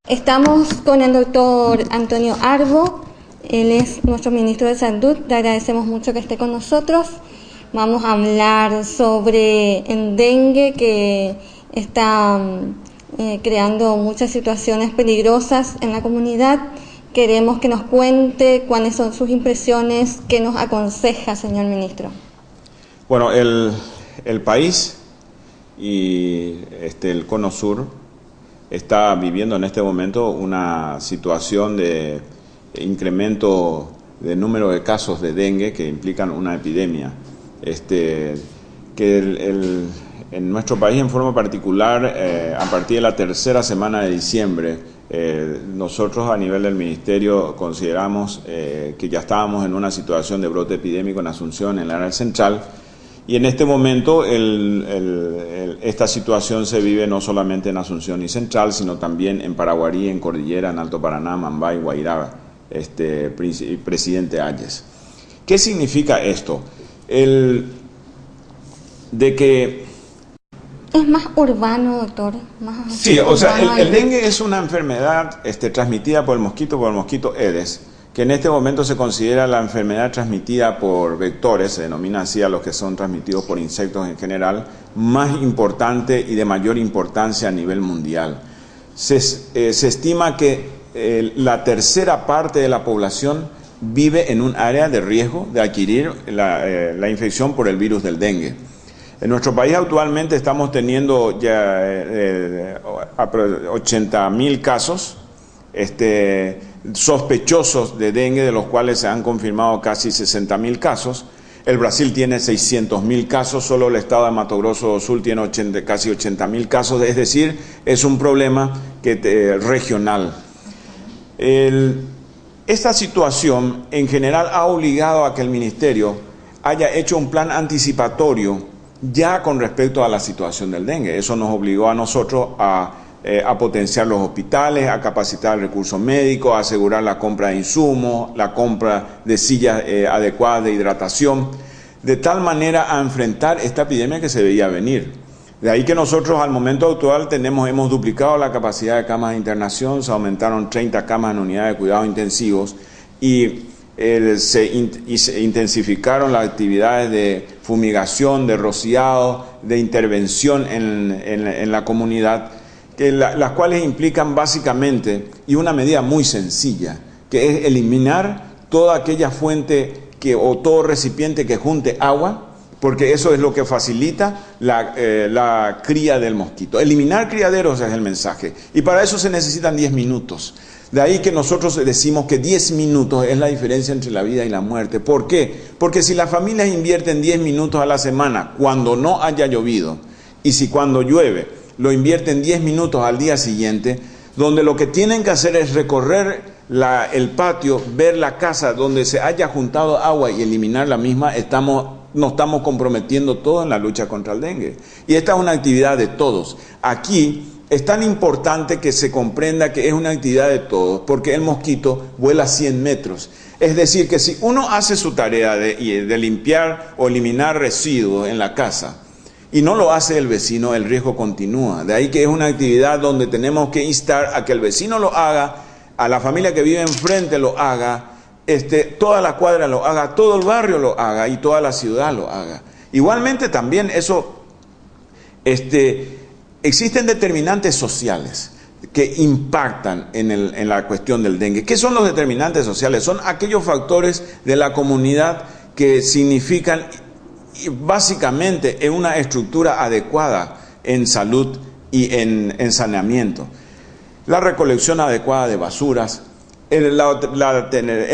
Estamos con el doctor Antonio Arbo, él es nuestro ministro de Salud, le agradecemos mucho que esté con nosotros. Vamos a hablar sobre el dengue que está creando muchas situaciones peligrosas en la comunidad. Queremos que nos cuente cuáles son sus impresiones, qué nos aconseja, señor ministro. Bueno, el país y el Cono Sur está viviendo en este momento una situación de incremento del número de casos de dengue que implican una epidemia. En nuestro país en forma particular, a partir de la tercera semana de diciembre, nosotros a nivel del Ministerio consideramos que ya estábamos en una situación de brote epidémico en Asunción, en el área central, y en este momento esta situación se vive no solamente en Asunción y Central, sino también en Paraguarí, en Cordillera, en Alto Paraná, Mambay, Guairaba, Presidente Hayes. ¿Qué significa esto? De que... ¿Es más urbano, doctor? Sí, o sea, el dengue es una enfermedad transmitida por el mosquito Aedes, que en este momento se considera la enfermedad transmitida por vectores, se denomina así a los que son transmitidos por insectos en general, más importante y de mayor importancia a nivel mundial. Se estima que la tercera parte de la población vive en un área de riesgo de adquirir la infección por el virus del dengue. En nuestro país actualmente estamos teniendo ya 80.000 casos sospechosos de dengue, de los cuales se han confirmado casi 60.000 casos. El Brasil tiene 600.000 casos, solo el estado de Mato Grosso do Sul tiene casi 80.000 casos, es decir, es un problema regional. Esta situación en general ha obligado a que el Ministerio haya hecho un plan anticipatorio ya con respecto a la situación del dengue. Eso nos obligó a nosotros a potenciar los hospitales, a capacitar el recurso médico, a asegurar la compra de insumos, la compra de sillas adecuadas de hidratación, de tal manera a enfrentar esta epidemia que se veía venir. De ahí que nosotros al momento actual hemos duplicado la capacidad de camas de internación, se aumentaron 30 camas en unidades de cuidados intensivos y se intensificaron las actividades de fumigación, de rociado, de intervención en la comunidad, las cuales implican básicamente, y una medida muy sencilla, que es eliminar toda aquella fuente o todo recipiente que junte agua, porque eso es lo que facilita la cría del mosquito. Eliminar criaderos es el mensaje, y para eso se necesitan 10 minutos. De ahí que nosotros decimos que 10 minutos es la diferencia entre la vida y la muerte. ¿Por qué? Porque si las familias invierten 10 minutos a la semana cuando no haya llovido, y si cuando llueve lo invierten 10 minutos al día siguiente, donde lo que tienen que hacer es recorrer el patio, ver la casa donde se haya juntado agua y eliminar la misma, nos estamos comprometiendo todos en la lucha contra el dengue. Y esta es una actividad de todos. Aquí es tan importante que se comprenda que es una actividad de todos, porque el mosquito vuela 100 metros. Es decir, que si uno hace su tarea de limpiar o eliminar residuos en la casa, y no lo hace el vecino, el riesgo continúa. De ahí que es una actividad donde tenemos que instar a que el vecino lo haga, a la familia que vive enfrente lo haga, toda la cuadra lo haga, todo el barrio lo haga y toda la ciudad lo haga. Igualmente también existen determinantes sociales que impactan en la cuestión del dengue. ¿Qué son los determinantes sociales? Son aquellos factores de la comunidad que significan básicamente en una estructura adecuada en salud y en saneamiento. La recolección adecuada de basuras, el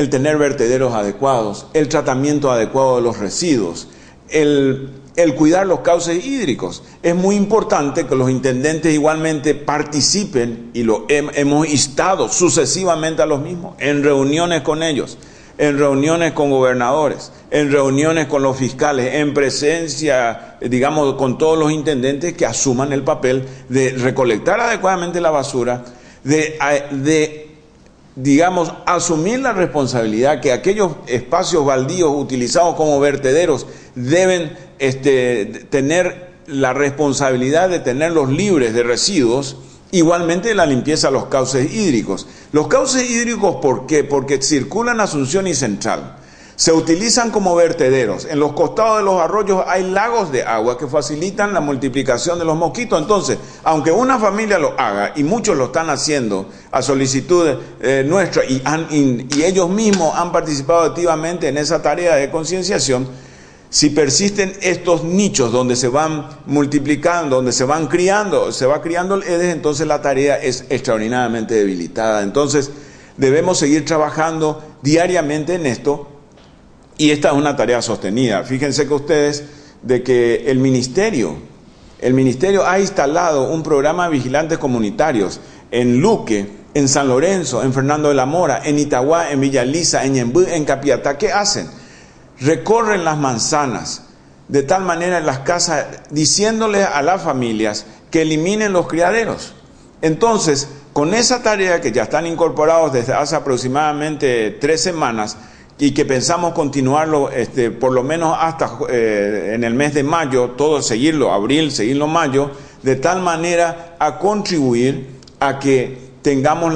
tener vertederos adecuados, el tratamiento adecuado de los residuos, el cuidar los cauces hídricos. Es muy importante que los intendentes igualmente participen, y lo hemos instado sucesivamente a los mismos, en reuniones con ellos, en reuniones con gobernadores, en reuniones con los fiscales, en presencia, digamos, con todos los intendentes que asuman el papel de recolectar adecuadamente la basura, digamos, asumir la responsabilidad que aquellos espacios baldíos utilizados como vertederos deben tener la responsabilidad de tenerlos libres de residuos Igualmente la limpieza de los cauces hídricos. Los cauces hídricos, ¿por qué? Porque circulan Asunción y Central. Se utilizan como vertederos. En los costados de los arroyos hay lagos de agua que facilitan la multiplicación de los mosquitos. Entonces, aunque una familia lo haga, y muchos lo están haciendo a solicitud nuestra, y ellos mismos han participado activamente en esa tarea de concienciación, si persisten estos nichos donde se van multiplicando, donde se va criando el Aedes, entonces la tarea es extraordinariamente debilitada. Entonces, debemos seguir trabajando diariamente en esto. Y esta es una tarea sostenida. Fíjense que ustedes de que el ministerio ha instalado un programa de vigilantes comunitarios en Luque, en San Lorenzo, en Fernando de la Mora, en Itagua, en Villa Elisa, en Ñemby, en Capiatá. ¿Qué hacen? Recorren las manzanas, de tal manera en las casas, diciéndoles a las familias que eliminen los criaderos. Entonces, con esa tarea que ya están incorporados desde hace aproximadamente 3 semanas, y que pensamos continuarlo por lo menos hasta en el mes de mayo, todo seguirlo, abril, seguirlo mayo, de tal manera a contribuir a que tengamos el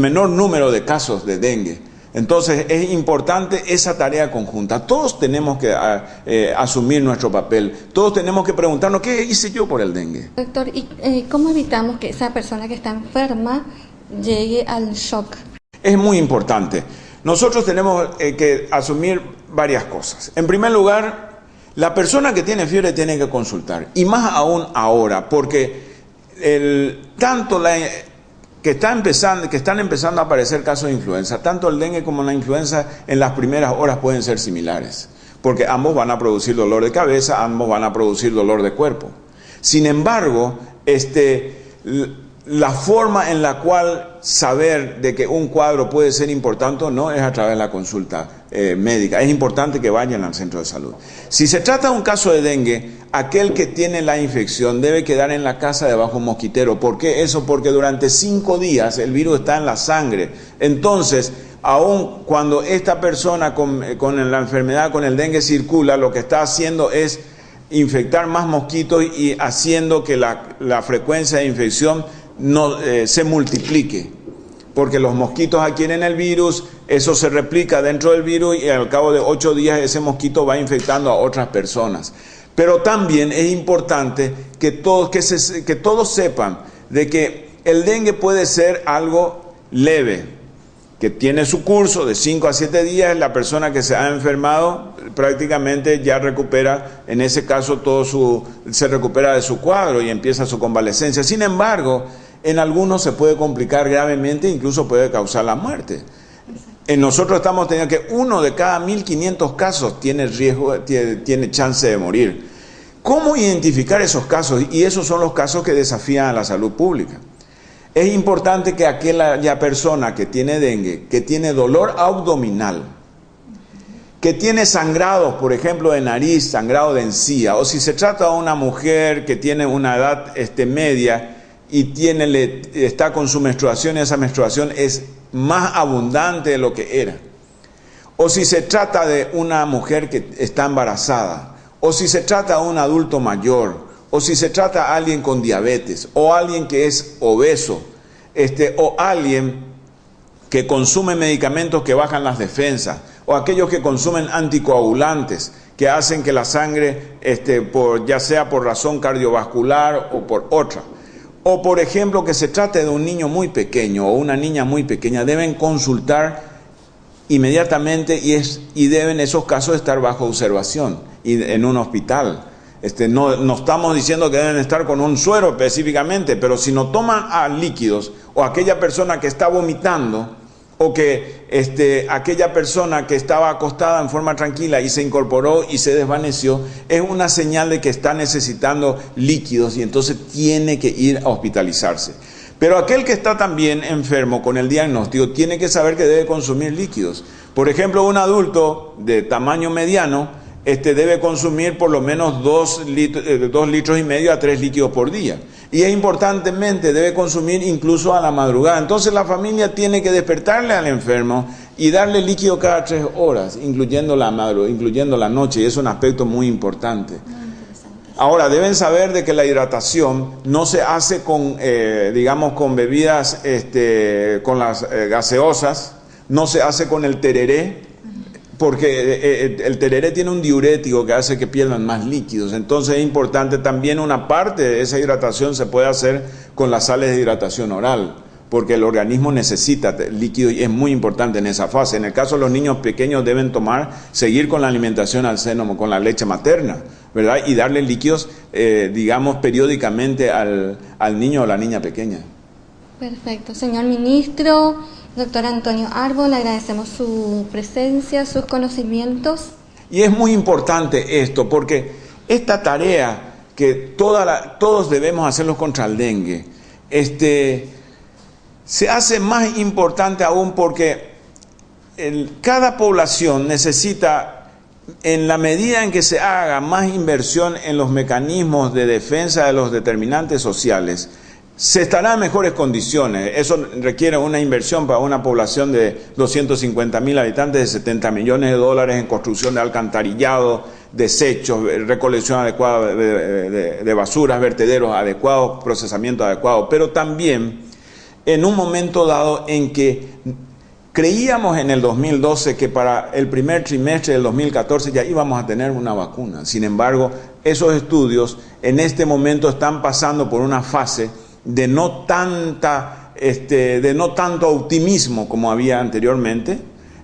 menor número de casos de dengue. Entonces es importante esa tarea conjunta. Todos tenemos que asumir nuestro papel, todos tenemos que preguntarnos ¿qué hice yo por el dengue? Doctor, ¿y cómo evitamos que esa persona que está enferma llegue al shock? Es muy importante. Nosotros tenemos que asumir varias cosas. En primer lugar, la persona que tiene fiebre tiene que consultar. Y más aún ahora, porque que están empezando a aparecer casos de influenza, tanto el dengue como la influenza en las primeras horas pueden ser similares. Porque ambos van a producir dolor de cabeza, ambos van a producir dolor de cuerpo. Sin embargo, la forma en la cual saber de que un cuadro puede ser importante o no es a través de la consulta médica. Es importante que vayan al centro de salud. Si se trata de un caso de dengue, aquel que tiene la infección debe quedar en la casa debajo de un mosquitero. ¿Por qué eso? Porque durante 5 días el virus está en la sangre. Entonces, aun cuando esta persona con la enfermedad, con el dengue circula, lo que está haciendo es infectar más mosquitos y haciendo que la frecuencia de infección se multiplique, porque los mosquitos adquieren el virus, eso se replica dentro del virus y al cabo de 8 días ese mosquito va infectando a otras personas. Pero también es importante que todos sepan de que el dengue puede ser algo leve, que tiene su curso de 5 a 7 días, la persona que se ha enfermado prácticamente ya recupera, en ese caso se recupera de su cuadro y empieza su convalecencia. Sin embargo, en algunos se puede complicar gravemente, incluso puede causar la muerte. Nosotros estamos teniendo que 1 de cada 1.500 casos tiene chance de morir. ¿Cómo identificar esos casos? Y esos son los casos que desafían a la salud pública. Es importante que aquella persona que tiene dengue, que tiene dolor abdominal, que tiene sangrados, por ejemplo, de nariz, sangrado de encía, o si se trata de una mujer que tiene una edad media y está con su menstruación y esa menstruación es más abundante de lo que era, o si se trata de una mujer que está embarazada, o si se trata de un adulto mayor, o si se trata de alguien con diabetes, o alguien que es obeso, o alguien que consume medicamentos que bajan las defensas, o aquellos que consumen anticoagulantes que hacen que la sangre, ya sea por razón cardiovascular o por otra. O por ejemplo que se trate de un niño muy pequeño o una niña muy pequeña, deben consultar inmediatamente y deben esos casos estar bajo observación y en un hospital. No estamos diciendo que deben estar con un suero específicamente, pero si no toman líquidos, o aquella persona que está vomitando, o que aquella persona que estaba acostada en forma tranquila y se incorporó y se desvaneció, es una señal de que está necesitando líquidos y entonces tiene que ir a hospitalizarse. Pero aquel que está también enfermo con el diagnóstico tiene que saber que debe consumir líquidos. Por ejemplo, un adulto de tamaño mediano debe consumir por lo menos 2 litros y medio a 3 líquidos por día. Y es importantemente, debe consumir incluso a la madrugada. Entonces la familia tiene que despertarle al enfermo y darle líquido cada 3 horas, incluyendo la noche, y es un aspecto muy importante. Ahora, deben saber de que la hidratación no se hace con, digamos, con bebidas, con las gaseosas, no se hace con el tereré, porque el tereré tiene un diurético que hace que pierdan más líquidos. Entonces es importante también una parte de esa hidratación se puede hacer con las sales de hidratación oral, porque el organismo necesita líquido y es muy importante en esa fase. En el caso de los niños pequeños deben seguir con la alimentación al seno, con la leche materna, ¿verdad? Y darle líquidos, digamos, periódicamente al niño o la niña pequeña. Perfecto. Señor ministro, doctor Antonio Arbo, le agradecemos su presencia, sus conocimientos. Y es muy importante esto, porque esta tarea que todos debemos hacerlos contra el dengue, se hace más importante aún porque cada población necesita, en la medida en que se haga más inversión en los mecanismos de defensa de los determinantes sociales, se estará en mejores condiciones. Eso requiere una inversión para una población de 250.000 habitantes de 70 millones de dólares en construcción de alcantarillado, desechos, recolección adecuada de basuras, vertederos adecuados, procesamiento adecuado, pero también en un momento dado en que creíamos en el 2012 que para el primer trimestre del 2014 ya íbamos a tener una vacuna. Sin embargo, esos estudios en este momento están pasando por una fase de no tanto optimismo como había anteriormente.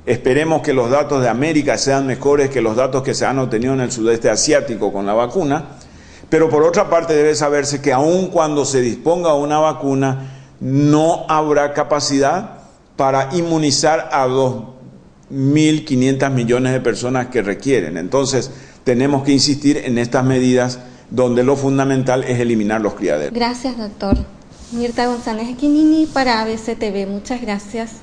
Esperemos que los datos de América sean mejores que los datos que se han obtenido en el sudeste asiático con la vacuna, pero por otra parte debe saberse que aun cuando se disponga una vacuna, no habrá capacidad para inmunizar a 2.500 millones de personas que requieren. Entonces, tenemos que insistir en estas medidas donde lo fundamental es eliminar los criaderos. Gracias, doctor. Mirta González Equinini para ABC TV. Muchas gracias.